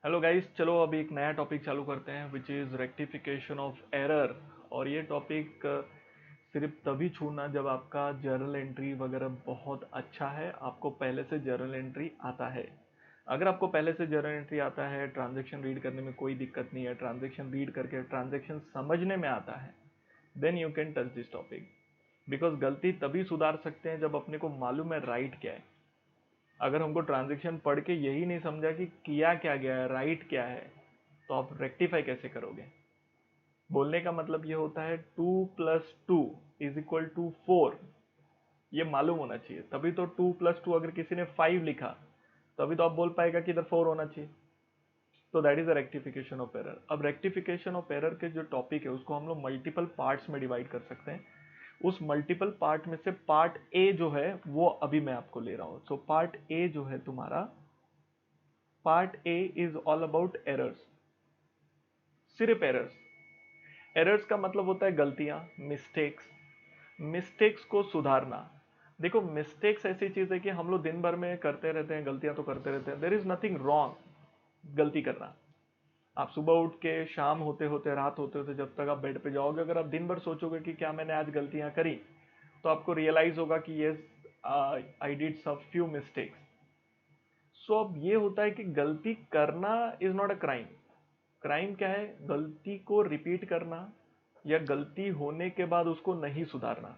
Hello guys, चलो अब एक नया टॉपिक चालू करते हैं which is rectification of error. और ये टॉपिक सिर्फ तभी छूना जब आपका जर्नल एंट्री वगैरह बहुत अच्छा है, आपको पहले से जर्नल एंट्री आता है। अगर आपको पहले से जर्नल एंट्री आता है, ट्रांजैक्शन रीड करने में कोई दिक्कत नहीं है, ट्रांजैक्शन रीड करके ट्रांजैक्शन समझने में आता है, then you can touch this topic. Because गलती तभी सुधार सकते हैं जब अपने को मालूम है राइट क्या है। अगर हमको ट्रांजैक्शन पढ़ के यही नहीं समझा कि किया क्या गया है, राइट क्या है, तो आप रेक्टिफाई कैसे करोगे। बोलने का मतलब ये होता है 2+2 = 4। ये मालूम होना चाहिए, तभी तो 2+2, अगर किसी ने 5 लिखा तो अभी तो आप बोल पाएगा कि इधर 4 होना चाहिए। तो that is a rectification of error. अब रेक्टिफिकेशन ऑफ एरर के जो टॉपिक है उसको हम लोग मल्टीपल पार्ट्स में डिवाइड कर सकते हैं। उस मल्टीपल पार्ट में से पार्ट ए जो है वो अभी मैं आपको ले रहा हूं। सो पार्ट ए जो है तुम्हारा, part A is all about errors. सिर्फ एरर्स। एरर्स का मतलब होता है गलतियां, मिस्टेक्स। मिस्टेक्स को सुधारना। देखो, मिस्टेक्स ऐसी चीज है कि हम लोग दिन भर में करते रहते हैं, गलतियां तो करते रहते हैं। देर इज नथिंग रॉन्ग गलती करना। आप सुबह उठ के शाम होते होते, रात होते होते, जब तक आप बेड पे जाओगे, अगर आप दिन भर सोचोगे कि क्या मैंने आज गलतियां करी, तो आपको रियलाइज होगा कि yes, I did some few mistakes. So अब ये होता है कि गलती करना is not a crime. Crime क्या है? गलती को रिपीट करना या गलती होने के बाद उसको नहीं सुधारना।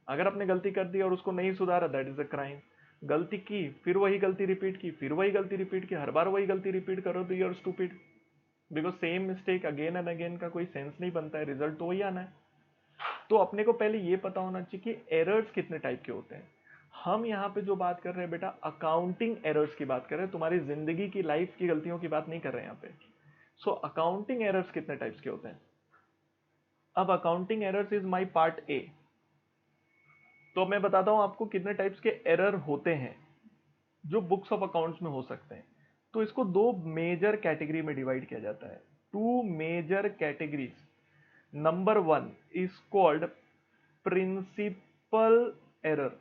अगर आपने गलती कर दी और उसको नहीं सुधारा, दैट इज अ क्राइम। गलती की, फिर वही गलती रिपीट की, फिर वही गलती रिपीट की, हर बार वही गलती रिपीट करो, तो you are stupid. Because same mistake again and again का कोई सेंस नहीं बनता है, रिजल्ट तो वही आना है। तो अपने को पहले ये पता होना चाहिए कि एरर्स कितने टाइप के होते हैं। हम यहाँ पे जो बात कर रहे हैं बेटा, अकाउंटिंग एरर्स की बात कर रहे हैं, तुम्हारी जिंदगी की, लाइफ की गलतियों की बात नहीं कर रहे हैं यहाँ पे। सो अकाउंटिंग एरर्स कितने टाइप्स के होते हैं? अब accounting errors is my part A. तो मैं बताता हूं आपको कितने टाइप्स के एरर होते हैं जो बुक्स ऑफ अकाउंट्स में हो सकते हैं। तो इसको दो मेजर कैटेगरी में डिवाइड किया जाता है। Two major categories. Number one is called principle error.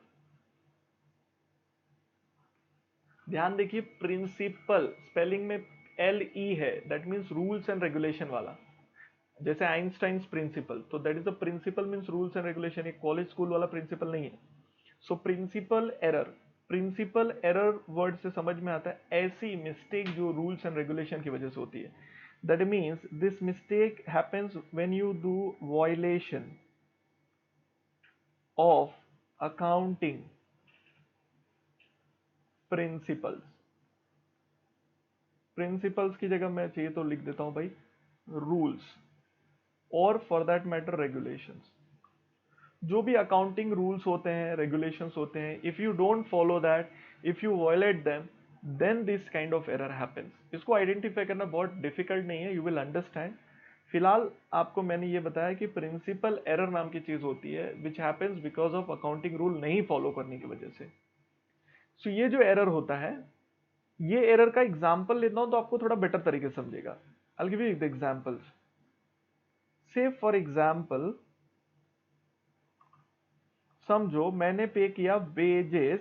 ध्यान देखिए, प्रिंसिपल स्पेलिंग में एल ई है, that means rules and regulation वाला। जैसे आइंस्टाइंस प्रिंसिपल, तो that is a principle means rules and regulation, एक कॉलेज स्कूल वाला प्रिंसिपल नहीं है। So principle error. Principle error word से समझ में आता है ऐसी मिस्टेक जो रूल्स एंड रेगुलेशन की वजह से होती है। That means this mistake happens when you do violation of accounting principles. Principles की जगह मैं चाहिए तो लिख देता हूं भाई रूल्स, और फॉर दैट मैटर रेगुलेशंस। जो भी अकाउंटिंग रूल्स होते हैं, रेगुलेशंस होते हैं, if you don't follow that, if you violate them, then this kind of error happens. इसको आइडेंटिफाई करना बहुत डिफिकल्ट नहीं है, यू विल अंडरस्टैंड। फिलहाल आपको मैंने ये बताया कि प्रिंसिपल एरर नाम की चीज होती है which happens because of accounting rule नहीं फॉलो करने की वजह से। सो ये जो एरर होता है, ये एरर का एग्जाम्पल लेता हूं तो आपको थोड़ा बेटर तरीके से समझेगा। I will give you the examples. से फॉर एग्जांपल, समझो मैंने पे किया वेजेस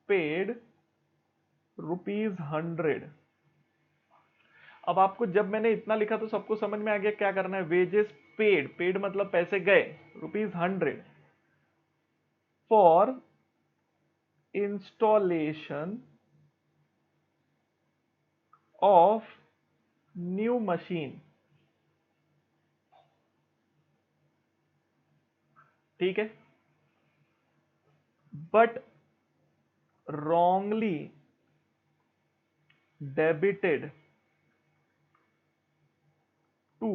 पेड ₹100। अब आपको, जब मैंने इतना लिखा तो सबको समझ में आ गया क्या करना है। वेजेस पेड, पेड मतलब पैसे गए, ₹100 for installation of new machine. ठीक है, but wrongly debited to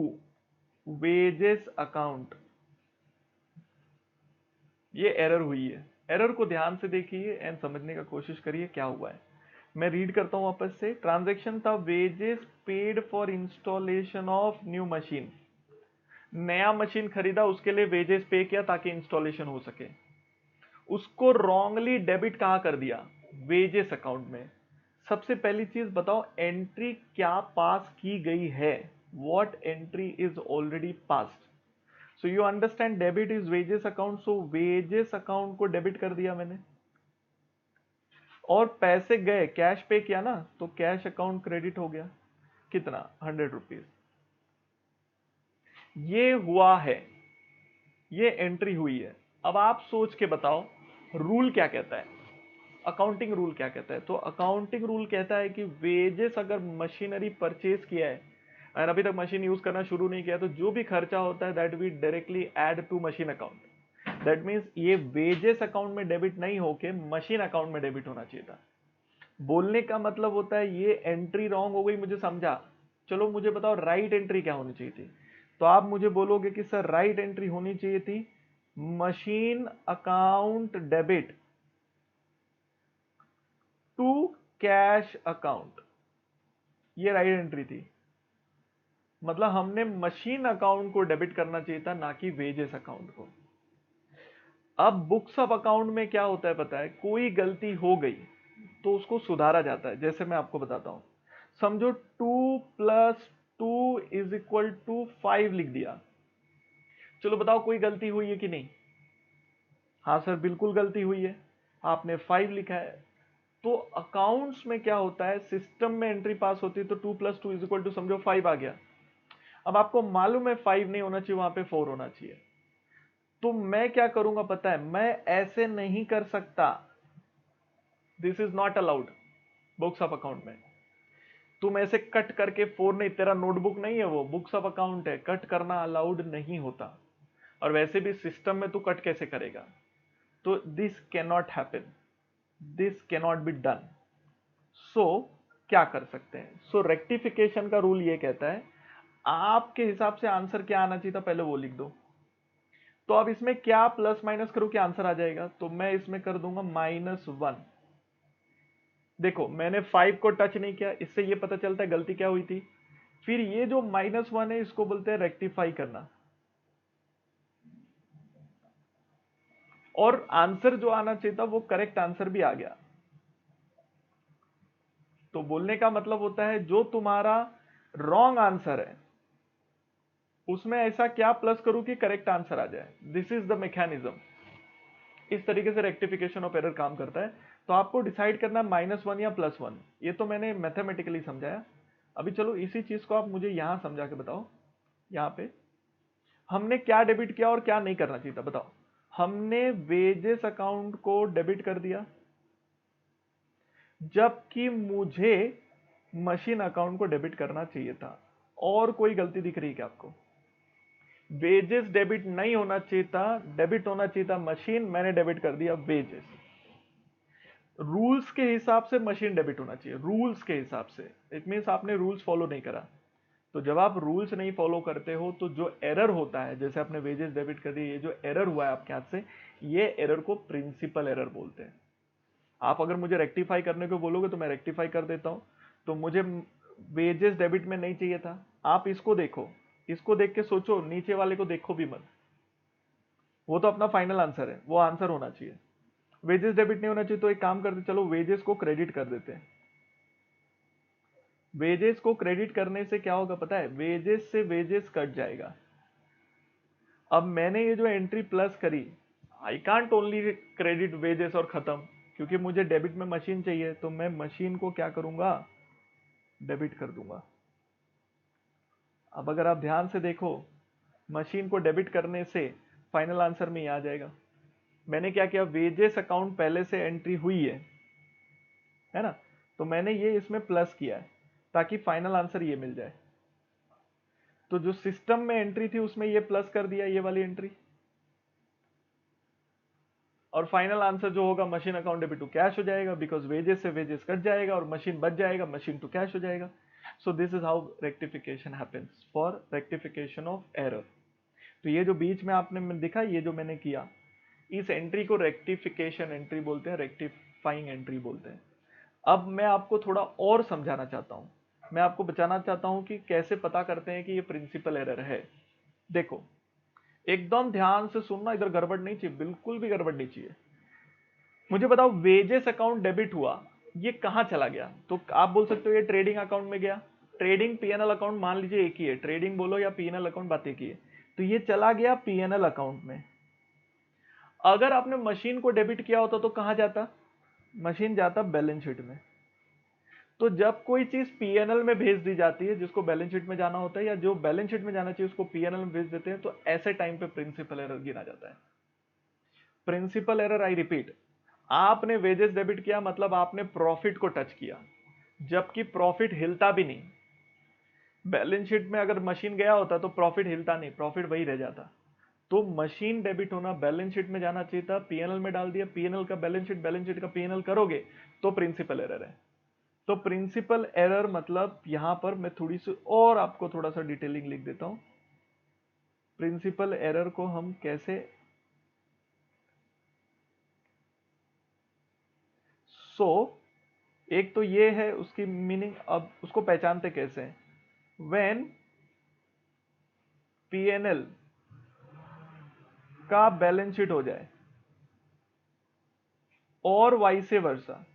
wages account। ये एरर हुई है। एरर को ध्यान से देखिए एंड समझने का कोशिश करिए क्या हुआ है। मैं रीड करता हूं वापस से। ट्रांजैक्शन था wages paid for installation of new machine. नया मशीन खरीदा, उसके लिए वेजेस पे किया ताकि इंस्टॉलेशन हो सके। उसको रॉन्गली डेबिट कहां कर दिया? वेजेस अकाउंट में। सबसे पहली चीज बताओ, एंट्री क्या पास की गई है? What entry is already passed? So you understand, debit is wages account, so wages account को डेबिट कर दिया मैंने। और पैसे गए, कैश पे किया ना, तो कैश अकाउंट क्रेडिट हो गया, कितना, 100 रुपीज। ये हुआ है, ये एंट्री हुई है। अब आप सोच के बताओ रूल क्या कहता है, अकाउंटिंग रूल क्या कहता है। तो अकाउंटिंग रूल कहता है कि वेजेस अगर मशीनरी परचेज किया है और अभी तक मशीन यूज करना शुरू नहीं किया, तो जो भी खर्चा होता है that we directly add to machine account. That means ये वेजेस अकाउंट में डेबिट नहीं होके मशीन अकाउंट में डेबिट होना चाहिए था। बोलने का मतलब होता है ये एंट्री रॉन्ग हो गई, मुझे समझा, चलो मुझे बताओ राइट एंट्री क्या होनी चाहिए थी। तो आप मुझे बोलोगे कि सर राइट एंट्री होनी चाहिए थी machine account debit to cash account, ये राइट एंट्री थी। मतलब हमने मशीन अकाउंट को डेबिट करना चाहिए था, ना कि वेजेस अकाउंट को। अब बुक्स ऑफ अकाउंट में क्या होता है पता है, कोई गलती हो गई तो उसको सुधारा जाता है। जैसे मैं आपको बताता हूं, समझो 2 + 2 = 5 लिख दिया, चलो बताओ कोई गलती हुई है कि नहीं। हाँ सर बिल्कुल गलती हुई है, आपने 5 लिखा है। तो अकाउंट्स में क्या होता है, सिस्टम में एंट्री पास होती है तो 2 + 2 = समझो 5 आ गया। अब आपको मालूम है 5 नहीं होना चाहिए, वहां पे 4 होना चाहिए। तो मैं क्या करूंगा पता है, मैं ऐसे नहीं कर सकता, this is not allowed books of account में। तुम ऐसे कट करके 4 नहीं, तेरा नोटबुक नहीं है वो, बुक्स ऑफ अकाउंट है, कट करना अलाउड नहीं होता। और वैसे भी सिस्टम में तू कट कैसे करेगा। तो this can not happen, this can not be done. So क्या कर सकते हैं, सो रेक्टिफिकेशन का रूल ये कहता है, आपके हिसाब से आंसर क्या आना चाहिए था पहले वो लिख दो। तो अब इसमें क्या प्लस माइनस करो कि आंसर आ जाएगा, तो मैं इसमें कर दूंगा -1। देखो मैंने 5 को टच नहीं किया, इससे ये पता चलता है गलती क्या हुई थी। फिर ये जो -1 है इसको बोलते हैं रेक्टिफाई करना, और आंसर जो आना चाहिए था वो करेक्ट आंसर भी आ गया। तो बोलने का मतलब होता है जो तुम्हारा रॉन्ग आंसर है उसमें ऐसा क्या प्लस करूं कि करेक्ट आंसर आ जाए। This is the mechanism. इस तरीके से रेक्टिफिकेशन ऑफ एरर काम करता है। तो आपको डिसाइड करना -1 या +1, ये तो मैंने मैथमेटिकली समझाया। अभी चलो इसी चीज को आप मुझे यहां समझा के बताओ। यहां पे हमने क्या डेबिट किया और क्या नहीं करना चाहिए था, बताओ। हमने वेजेस अकाउंट को डेबिट कर दिया, जबकि मुझे मशीन अकाउंट को डेबिट करना चाहिए था। और कोई गलती दिख रही है क्या आपको। वेजेस डेबिट नहीं होना चाहिए था, डेबिट होना चाहिए था मशीन, मैंने डेबिट कर दिया वेजेस। रूल्स के हिसाब से मशीन डेबिट होना चाहिए, रूल्स के हिसाब से। इट मीन्स आपने रूल्स फॉलो नहीं करा। तो जब आप रूल्स नहीं फॉलो करते हो तो जो एरर होता है, जैसे आपने वेजेस डेबिट कर दिए, ये जो एरर हुआ है आपके हाथ से, ये एरर को प्रिंसिपल एरर बोलते हैं। आप अगर मुझे रेक्टिफाई करने को बोलोगे तो मैं रेक्टिफाई कर देता हूं। तो मुझे वेजेस डेबिट में नहीं चाहिए था, आप इसको देखो, इसको देख के सोचो, नीचे वाले को देखो भी मत। वो तो अपना फाइनल आंसर है, वो आंसर होना चाहिए। वेजेस डेबिट नहीं होना चाहिए, तो एक काम करते, चलो वेजेस को क्रेडिट कर देते हैं। वेजेस को क्रेडिट करने से क्या होगा पता है, वेजेस से वेजेस कट जाएगा। अब मैंने ये जो एंट्री प्लस करी, I can't only credit wages और खत्म, क्योंकि मुझे डेबिट में मशीन चाहिए, तो मैं मशीन को क्या करूंगा, डेबिट कर दूंगा। अब अगर आप ध्यान से देखो, मशीन को डेबिट करने से फाइनल आंसर में ही आ जाएगा। मैंने क्या किया, वेजेस अकाउंट पहले से एंट्री हुई है ना, तो मैंने ये इसमें प्लस किया है ताकि फाइनल आंसर ये मिल जाए। तो जो सिस्टम में एंट्री थी उसमें ये प्लस कर दिया, ये वाली एंट्री, और फाइनल आंसर जो होगा machine account debit to cash हो जाएगा, बिकॉज वेजेस से वेजेस कट जाएगा और मशीन बच जाएगा, मशीन टू कैश हो जाएगा। So this is how rectification happens for rectification of error. तो ये जो बीच में आपने दिखा, ये जो मैंने किया, इस एंट्री को रेक्टिफिकेशन एंट्री बोलते हैं, रेक्टिफाइंग एंट्री बोलते हैं। अब मैं आपको थोड़ा और समझाना चाहता हूं, मैं आपको बताना चाहता हूं कि कैसे पता करते हैं कि ये प्रिंसिपल एरर है। देखो एकदम ध्यान से सुनना, इधर गड़बड़ नहीं चाहिए, बिल्कुल भी गड़बड़ नहीं चाहिए। मुझे बताओ वेजेस अकाउंट डेबिट हुआ, ये कहां चला गया। तो आप बोल सकते हो ये ट्रेडिंग अकाउंट में गया। ट्रेडिंग पीएनएल अकाउंट मान लीजिए एक ही है, ट्रेडिंग बोलो या पीएनएल अकाउंट बात एक ही है। तो ये चला गया पीएनएल अकाउंट में। अगर आपने मशीन को डेबिट किया होता तो कहां जाता, मशीन जाता बैलेंस शीट में। तो जब कोई चीज पीएनएल में भेज दी जाती है जिसको बैलेंस शीट में जाना होता है, या जो बैलेंस शीट में जाना चाहिए उसको पीएनएल में भेज देते हैं, तो ऐसे टाइम पे प्रिंसिपल एरर गिना जाता है। प्रिंसिपल एरर, आई रिपीट, आपने वेजेस डेबिट किया मतलब आपने प्रॉफिट को टच किया, जबकि प्रॉफिट हिलता भी नहीं। बैलेंस शीट में अगर मशीन गया होता तो प्रॉफिट हिलता नहीं, प्रॉफिट वही रह जाता। तो मशीन डेबिट होना, बैलेंस शीट में जाना चाहिए था, पीएनएल में डाल दिया, पीएनएल का बैलेंस शीट, बैलेंस शीट का पीएनएल करोगे तो प्रिंसिपल एरर है। तो प्रिंसिपल एरर मतलब यहां पर मैं थोड़ी सी और आपको थोड़ा सा डिटेलिंग लिख देता हूं। प्रिंसिपल एरर को हम कैसे, सो एक तो ये है उसकी मीनिंग, अब उसको पहचानते कैसे हैं। व्हेन पीएनएल का बैलेंस शीट हो जाए और vice versa,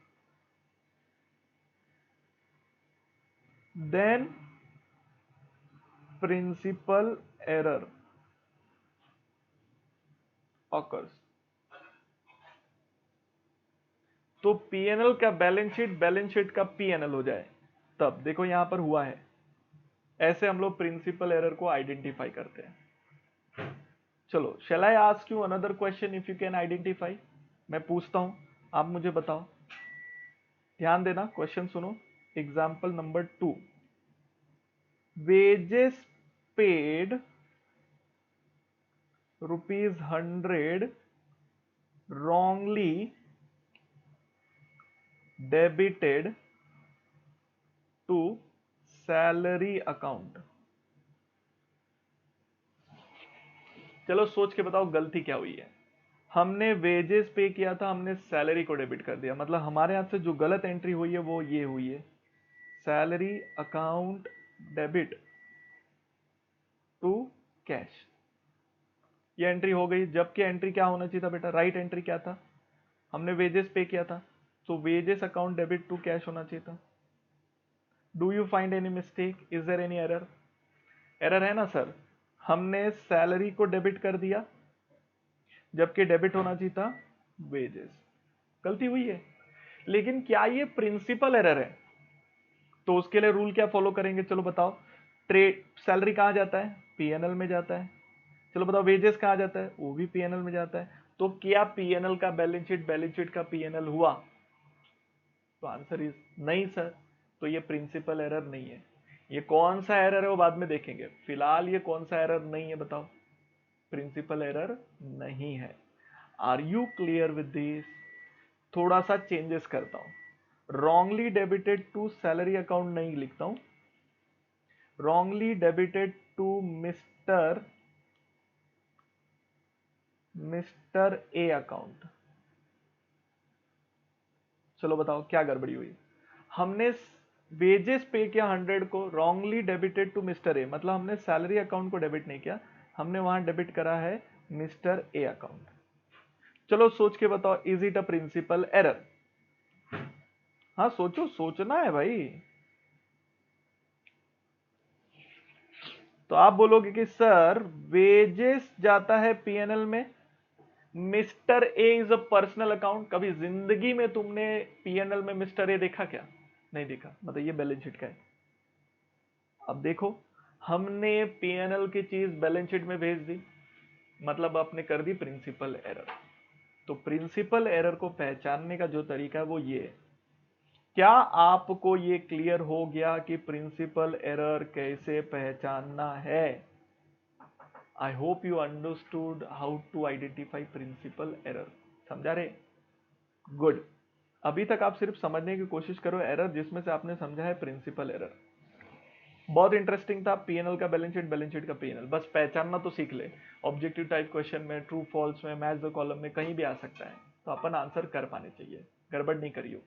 then principal error occurs. तो पीएनएल का बैलेंस शीट, बैलेंस शीट का पीएनएल हो जाए, तब देखो यहां पर हुआ है। ऐसे हम लोग प्रिंसिपल एरर को आइडेंटिफाई करते हैं। चलो, shall I ask you another question if you can identify. मैं पूछता हूं, आप मुझे बताओ। ध्यान देना, क्वेश्चन सुनो। Example number 2, wages paid ₹100 wrongly debited to salary account। चलो सोच के बताओ गलती क्या हुई है। हमने वेजेस पे किया था, हमने सैलरी को डेबिट कर दिया, मतलब हमारे हाथ से जो गलत एंट्री हुई है वो ये हुई है, salary account debit to cash. ये एंट्री हो गई, जबकि एंट्री क्या होना चाहिए था बेटा, राइट एंट्री क्या था, हमने वेजेस पे किया था, तो wages account debit to cash होना चाहिए था। Do you find any mistake, is there any error? Error है ना सर, हमने सैलरी को डेबिट कर दिया जबकि डेबिट होना चाहिए था वेजेस, गलती हुई है। लेकिन क्या ये प्रिंसिपल एरर है? तो उसके लिए रूल क्या फॉलो करेंगे, चलो बताओ। ट्रेड सैलरी कहां जाता है, पीएनएल में जाता है। चलो बताओ, वेजेस कहां जाता है, वो भी पीएनएल में जाता है। तो क्या पीएनएल का बैलेंस शीट, बैलेंस शीट का पीएनएल हुआ? तो आंसर इज नहीं सर। तो ये प्रिंसिपल एरर नहीं है। ये कौन सा एरर है वो बाद में देखेंगे, फिलहाल ये कौन सा एरर नहीं है बताओ, प्रिंसिपल एरर नहीं है। Are you clear with this? थोड़ा सा चेंजेस करता हूं, wrongly debited to salary account नहीं लिखता हूं, wrongly debited to mister A account. चलो बताओ क्या गड़बड़ी हुई। हमने वेजेस पे किया 100 को, wrongly debited to mister A, मतलब हमने सैलरी अकाउंट को डेबिट नहीं किया, हमने वहां डेबिट करा है मिस्टर ए अकाउंट। चलो सोच के बताओ, is it a principle error? हाँ सोचो, सोचना है भाई। तो आप बोलोगे कि सर वेजेस जाता है पीएनएल में, mister A is a personal account. कभी जिंदगी में तुमने पीएनएल में मिस्टर ए देखा क्या? नहीं देखा, मतलब ये बैलेंस शीट का है। अब देखो, हमने पीएनएल की चीज बैलेंस शीट में भेज दी, मतलब आपने कर दी प्रिंसिपल एरर। तो प्रिंसिपल एरर को पहचानने का जो तरीका है वो ये है। क्या आपको ये क्लियर हो गया कि प्रिंसिपल एरर कैसे पहचानना है? I hope you understood how to identify principal error. समझा रहे? गुड। अभी तक आप सिर्फ समझने की कोशिश करो एरर जिसमें से आपने समझा है प्रिंसिपल एरर। बहुत इंटरेस्टिंग था, पीएनएल का बैलेंस शीट, बैलेंस शीट का पीएनएल, बस पहचानना तो सीख ले। ऑब्जेक्टिव टाइप क्वेश्चन में, ट्रू फॉल्स में, मैच द कॉलम में कहीं भी आ सकता है, तो अपन आंसर कर पाने चाहिए, गड़बड़ नहीं करियो।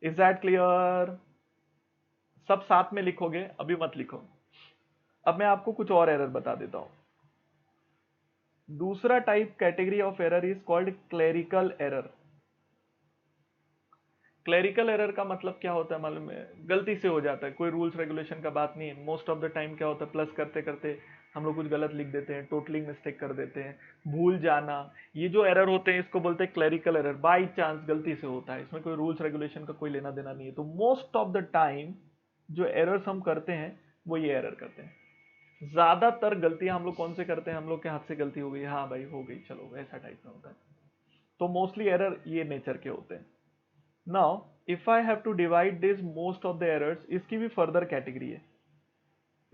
Is that clear? सब साथ में लिखोगे, अभी मत लिखो। अब मैं आपको कुछ और एरर बता देता हूं। दूसरा type category of error is called clerical error. Clerical error का मतलब क्या होता है मालूम है? गलती से हो जाता है, कोई रूल्स रेगुलेशन का बात नहीं है। मोस्ट ऑफ द टाइम क्या होता है, प्लस करते करते हम लोग कुछ गलत लिख देते हैं, टोटलिंग मिस्टेक कर देते हैं, भूल जाना। ये जो एरर होते हैं इसको बोलते हैं क्लरिकल एरर। बाई चांस गलती से होता है, इसमें कोई रूल्स रेगुलेशन का कोई लेना देना नहीं है। तो मोस्ट ऑफ द टाइम जो एरर्स हम करते हैं वो ये एरर करते हैं। ज्यादातर गलतियां हम लोग कौन से करते हैं? हम लोग के हाथ से गलती हो गई, हाँ भाई हो गई, चलो ऐसा टाइप में होता है। तो मोस्टली एरर ये नेचर के होते हैं। Now if I have to divide this most of the errors, इसकी भी फर्दर कैटेगरी है।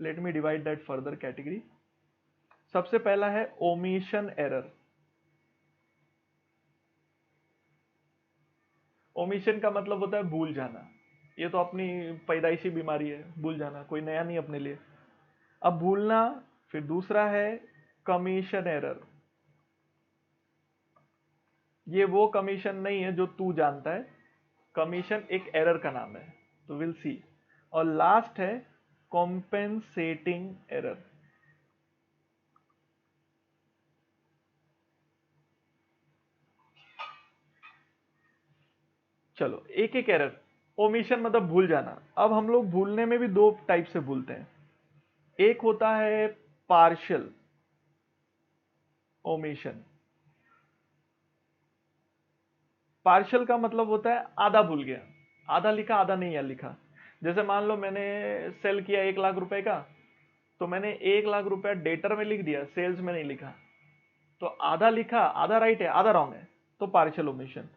Let me divide that further category. सबसे पहला है ओमिशन एरर। ओमिशन का मतलब होता है भूल जाना। ये तो अपनी पैदाइशी बीमारी है, भूल जाना, कोई नया नहीं अपने लिए। अब भूलना। फिर दूसरा है कमीशन एरर। ये वो कमीशन नहीं है जो तू जानता है, कमीशन एक एरर का नाम है, तो विल सी। और लास्ट है कॉम्पेंसेटिंग एरर। चलो एक एक एरर। ओमिशन मतलब भूल जाना। अब हम लोग भूलने में भी दो टाइप से भूलते हैं। एक होता है पार्शियल ओमिशन। पार्शियल का मतलब होता है आधा भूल गया, आधा लिखा आधा नहीं है लिखा। जैसे मान लो मैंने सेल किया 1 लाख रुपए का, तो मैंने 1 लाख रुपया डेटर में लिख दिया, सेल्स में नहीं लिखा। तो आधा लिखा, आधा राइट है आधा रॉन्ग है, तो पार्शियल ओमिशन।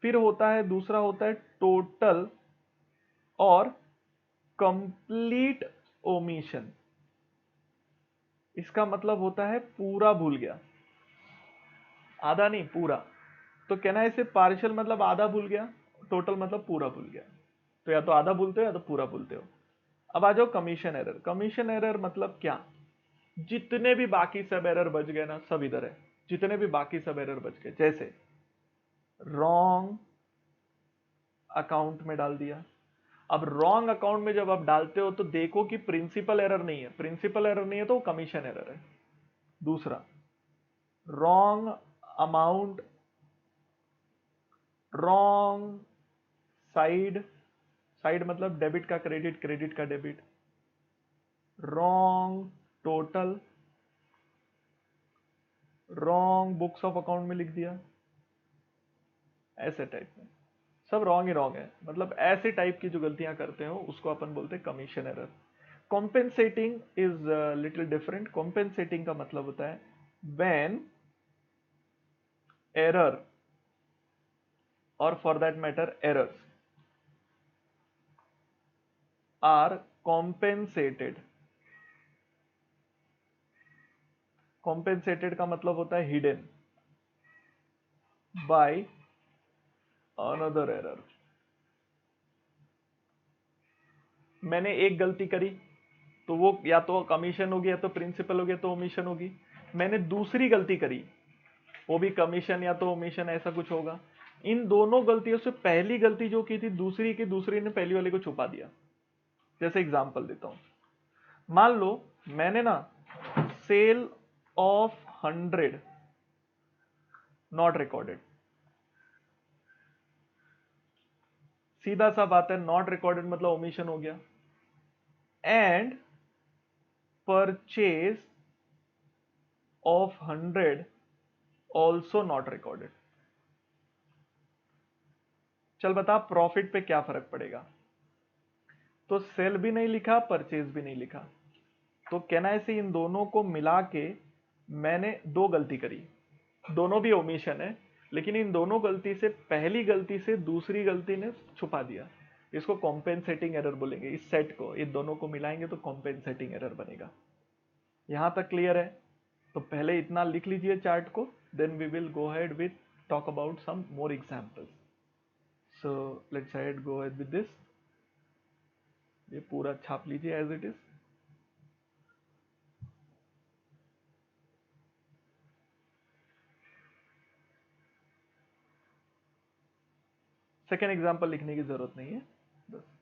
फिर होता है दूसरा, होता है टोटल और कंप्लीट ओमिशन। इसका मतलब होता है पूरा भूल गया, आधा नहीं पूरा। तो कहना है इसे पार्शियल मतलब आधा भूल गया, टोटल मतलब पूरा भूल गया। तो या तो आधा भूलते हो या तो पूरा भूलते हो। अब आ जाओ कमीशन एरर। कमीशन एरर मतलब क्या? जितने भी बाकी सब एरर बच गए ना, सब इधर है। जितने भी बाकी सब एरर बच गए, जैसे रॉन्ग अकाउंट में डाल दिया। अब रॉन्ग अकाउंट में जब आप डालते हो तो देखो कि प्रिंसिपल एरर नहीं है, प्रिंसिपल एरर नहीं है तो कमीशन एरर है। दूसरा, wrong amount, wrong side, side मतलब डेबिट का क्रेडिट, क्रेडिट का debit. Wrong total, wrong books of account में लिख दिया, ऐसे टाइप में। सब रॉन्ग ही रॉन्ग है, मतलब ऐसे टाइप की जो गलतियां करते हो उसको अपन बोलते हैं commission error. Compensating is little different. Compensating का मतलब होता है व्हेन एरर और for that matter errors are compensated. Compensated का मतलब होता है हिडन बाय अनदर एरर। मैंने एक गलती करी तो वो या तो कमीशन होगी या तो प्रिंसिपल होगी या तो ओमिशन होगी। मैंने दूसरी गलती करी, वो भी कमीशन या तो ओमिशन, ऐसा कुछ होगा। इन दोनों गलतियों से पहली गलती जो की थी दूसरी की, दूसरी ने पहली वाले को छुपा दिया। जैसे एग्जांपल देता हूं, मान लो मैंने ना सेल ऑफ 100 नॉट रिकॉर्डेड। सीधा सा बात है, नॉट रिकॉर्डेड मतलब ओमिशन हो गया। And purchase of 100 also not recorded. चल बता प्रॉफिट पे क्या फर्क पड़ेगा? तो सेल भी नहीं लिखा, परचेज भी नहीं लिखा। तो कहना है से इन दोनों को मिला के मैंने दो गलती करी, दोनों भी ओमिशन है, लेकिन इन दोनों गलती से पहली गलती से दूसरी गलती ने छुपा दिया। इसको कॉम्पेंसेटिंग एरर बोलेंगे। इस सेट को, इन दोनों को मिलाएंगे तो कॉम्पेंसेटिंग एरर बनेगा। यहां तक क्लियर है? तो पहले इतना लिख लीजिए चार्ट को, then we will go ahead with talk about some more examples. So let's ahead go ahead with this. ये पूरा छाप लीजिए as it is. Second example लिखने की जरूरत नहीं है बस।